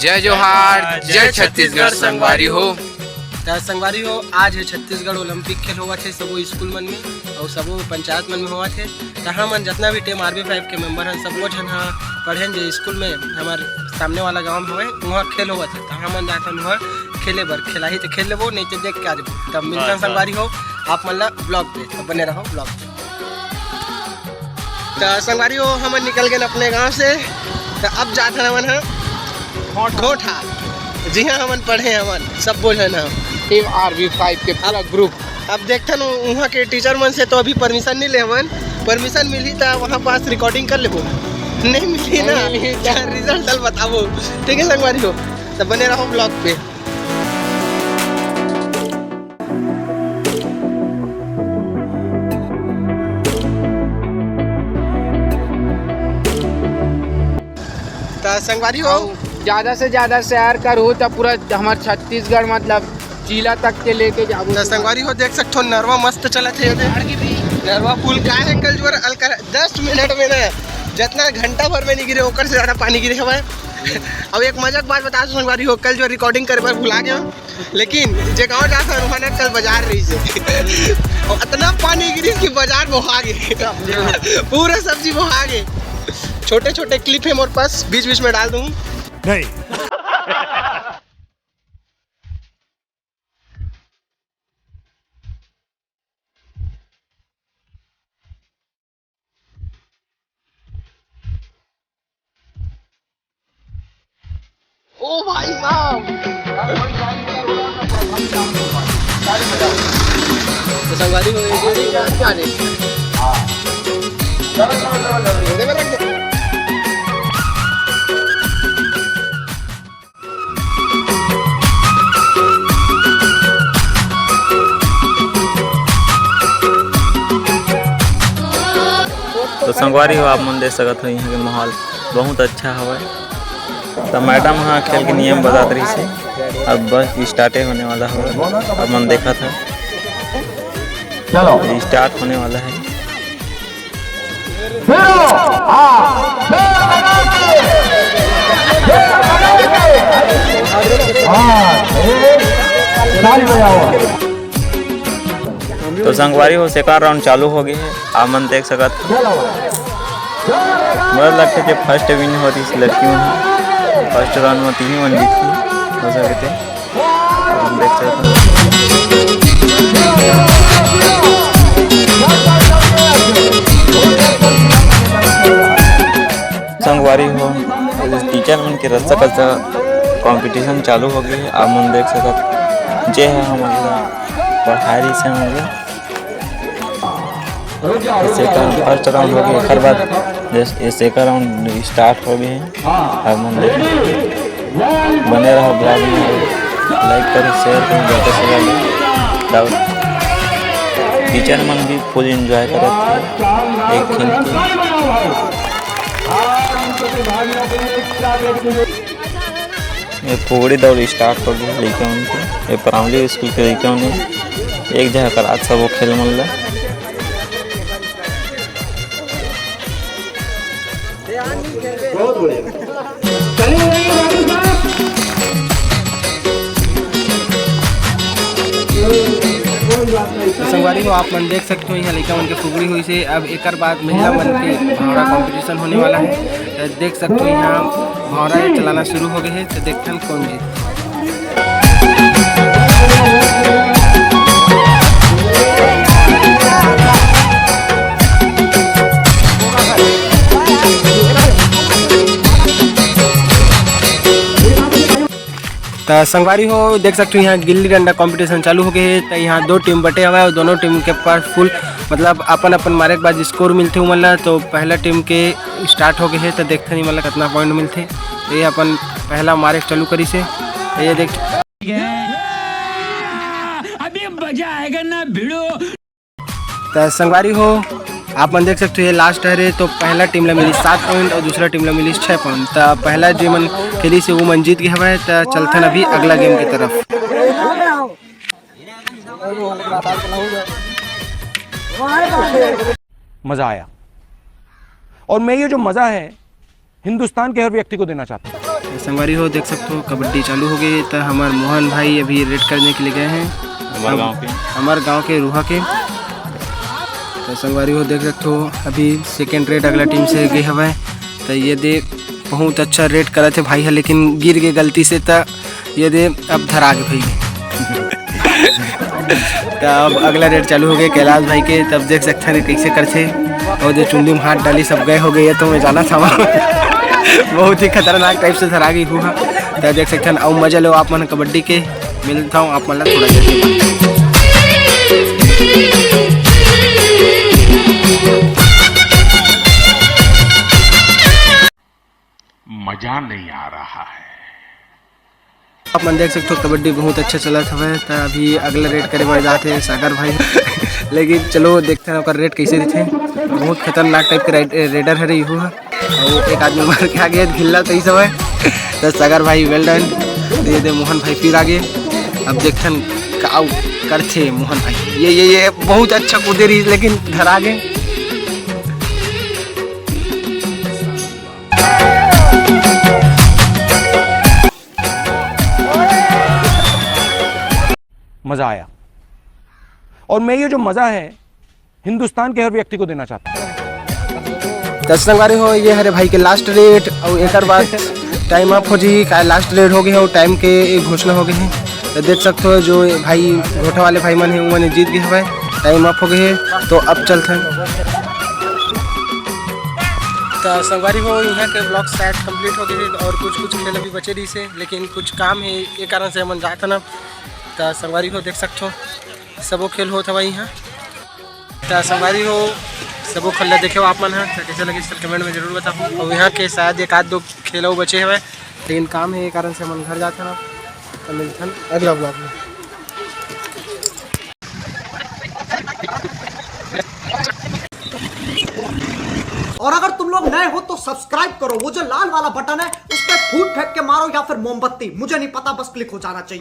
जय जोहार, जय छत्तीसगढ़। संगवारी हो संगवारी हो, आज है छत्तीसगढ़ ओलंपिक खेल हुआ थे सबो स्कूल मन में और सबो पंचायत मन में हुआ थे। तहाँ मन जितना भी टीम RB5 के मेंबर हैं सबो जन पढ़े जो स्कूल में हमारे सामने वाला गाँव में हुए वहाँ खेल हुआ था। तहाँ मन जाता हुआ खेले बर खेला ही तो खेल लेबो, नहीं तो देख के आ जाबो। तब मिलता संगवारी हो आप मतलब ब्लॉग पे, तब बने रहो ब्लॉग पे। तो संगवारी हो हम निकल गए अपने गाँव से, तो अब जाते हैं मन घोठा। जी हाँ, हमन पढ़े हमन सब बोल ना टीम RB5 के पूरा ग्रुप। अब देखते न वहाँ के टीचर मन से तो अभी परमिशन नहीं ले, हमन परमिशन मिली तो वहाँ पास रिकॉर्डिंग कर लेबो, नहीं मिली ना रिजल्ट कल बताबो। ठीक है संगवारी हो, तो बने रहो ब्लॉग पे। तो संगवारी हो ज़्यादा से ज़्यादा शेयर करो तो पूरा हमारे छत्तीसगढ़ मतलब जिला तक के लेके जाओ। तो संगवारी हो देख सकते हो नरवा मस्त चला थे, नरवा पुल का है कल जोर 10 मिनट में ना जितना घंटा भर में नहीं गिरे ओकर से ज़्यादा पानी गिरे हवा। अब एक मजाक बात बता दो संगवारी हो, कल जो रिकॉर्डिंग करे पर भुला गया, लेकिन जे गाँव जाता है वहाँ कल बाजार रही से और इतना पानी गिरी कि बाजार बहा गए, पूरा सब्जी बहा गए। छोटे छोटे क्लिप है मोरे पास, बीच बीच में डाल दूँ नहीं। ओ भाई साहब, तो संगवारी हो तो संगवारी हो आप मन देख सकते हो यहाँ के माहौल बहुत अच्छा हवा। तो मैडम हाँ खेल के नियम बतात रही से, अब बस स्टार्टे होने वाला है। अब मन देखा था स्टार्ट होने वाला है। तो संगवारी हो सेकंड राउंड चालू हो गए है, आप मन देख सकते हो। मुझे लगता है कि फर्स्ट विन हो रही है लड़की में, फर्स्ट राउंड में 3 वन जीती हो सकते हम देख सकते हैं। संगवारी हो टीचर मन के रस्सा कस्सा कंपटीशन चालू हो गई है, आप मन देख सकते जे है हमारे पढ़ाई से मतलब सेकंड फर्स्ट राउंड हो गया, एक बाद ये सेकंड राउंड स्टार्ट हो गए हैं। अब मन बने रहो ब्लॉग में, लाइक करो शेयर करो ज़्यादा से ज़्यादा। टीचर मन भी फुल एंजॉय करते हैं एक खेल ये फुगड़ी दौड़ स्टार्ट हो गई लड़का उनके, ये प्राइमरी स्कूल के लड़का ने एक जगह कर आज सब वो खेल मिल रहा। संगवारी हो आप मन देख सकते हो यहाँ लड़का मन के फुगड़ी हुई से। अब एक बाद महिला मन के भावरा कंपटीशन होने वाला है। तो देख सकते हो यहाँ भावरा चलाना शुरू हो गए हैं, तो देखते हैं कौन जीत। तो संगवारी हो देख सकते हो यहाँ गिल्ली डंडा कंपटीशन चालू हो गए है। तो यहाँ 2 टीम बटे हुआ है और दोनों टीम के पास फुल मतलब अपन अपन मारे के बाद स्कोर मिलते मतलब। तो पहला टीम के स्टार्ट हो गए है, तो देखते नहीं मतलब कितना पॉइंट मिलते। तो ये अपन पहला मारे चालू करी से, ये देख अभी मजा आएगा ना भिड़ो। तो संगवारी हो आप मन देख सकते हो ये लास्ट है। तो पहला टीम ला मिली 7 पॉइंट और दूसरा टीम ला मिली 6 पॉइंट। तो पहला जो मन खेली से वो मन जीत गया है। तो चलते हैं अभी अगला गेम की तरफ। मजा आया और मैं ये जो मजा है हिंदुस्तान के हर व्यक्ति को देना चाहता हूँ। संगवारी हो देख सकते हो कबड्डी चालू हो गई। तो हमारे मोहन भाई अभी रेड करने के लिए गए हैं हमारे गांव के रूहा के। तो संगवारी हो देख सकते हो अभी सेकेंड रेड अगला टीम से गए हवा। तो ये दे बहुत अच्छा रेड करे थे भाई है, लेकिन गिर गए गलती से। तो ये दे अब धरा गए भाई। तो अब अगला रेड चालू हो गया कैलाश भाई के। तब देख सकते हैं कैसे करते और जो चुंडी में हाथ डाली सब गए हो गए। तो मैं जाना था बहुत ही खतरनाक टाइप से धरा गई हुआ। तो देख सकते हैं और मजा लो आप मन कबड्डी के। मिलता हूँ आप मतलब थोड़ा देर मजा नहीं आ रहा है। आप मन देख सकते हो कबड्डी बहुत अच्छा चला था। तो अभी अगला रेड करे बढ़ जाते हैं सागर भाई। लेकिन चलो देखते हैं रेड कैसे थे। बहुत खतरनाक टाइप के रेडर है रही हुआ और एक आदमी मार के आ गया घिल्ला तो ही सब है। तो सागर भाई वेल डन। दे दे मोहन भाई फिर आगे। अब देखते हैं का करते मोहन भाई। ये बहुत अच्छा कूदे रही लेकिन धरा गए। मज़ा आया और मैं ये जो मज़ा है हिंदुस्तान के हर व्यक्ति को देना चाहता हूँ। दस संगवारी हो ये हरे भाई के लास्ट रेट और एक बाद टाइम अप हो जी का लास्ट रेट हो गए और टाइम के घोषणा हो गई है। तो देख सकते हो जो भाई घोटा वाले भाई मन है उन्होंने जीत गए हुए। टाइम अप हो गए है तो अब चलते हैं। तो संगवारी हो यहाँ के ब्लॉग शायद कंप्लीट हो गए और कुछ खेल अभी बचे रही से, लेकिन कुछ काम है ये कारण से हम जाता ना। तो संगवारी हो देख सकते हो सबो खेल होता भाई यहाँ। तो संगवारी हो सबो खेल देखे हो आप मन है तो कैसे लगे कमेंट में जरूर बताओ। और यहाँ के शायद एक आध दो खेल बचे हुए लेकिन काम है ये कारण से हम घर जाते ना। तो मिलते हैं अगला ब्लॉग में। और अगर तुम लोग नए हो तो सब्सक्राइब करो। वो जो लाल वाला बटन है उस पर फूट फेंक के मारो या फिर मोमबत्ती, मुझे नहीं पता, बस क्लिक हो जाना चाहिए।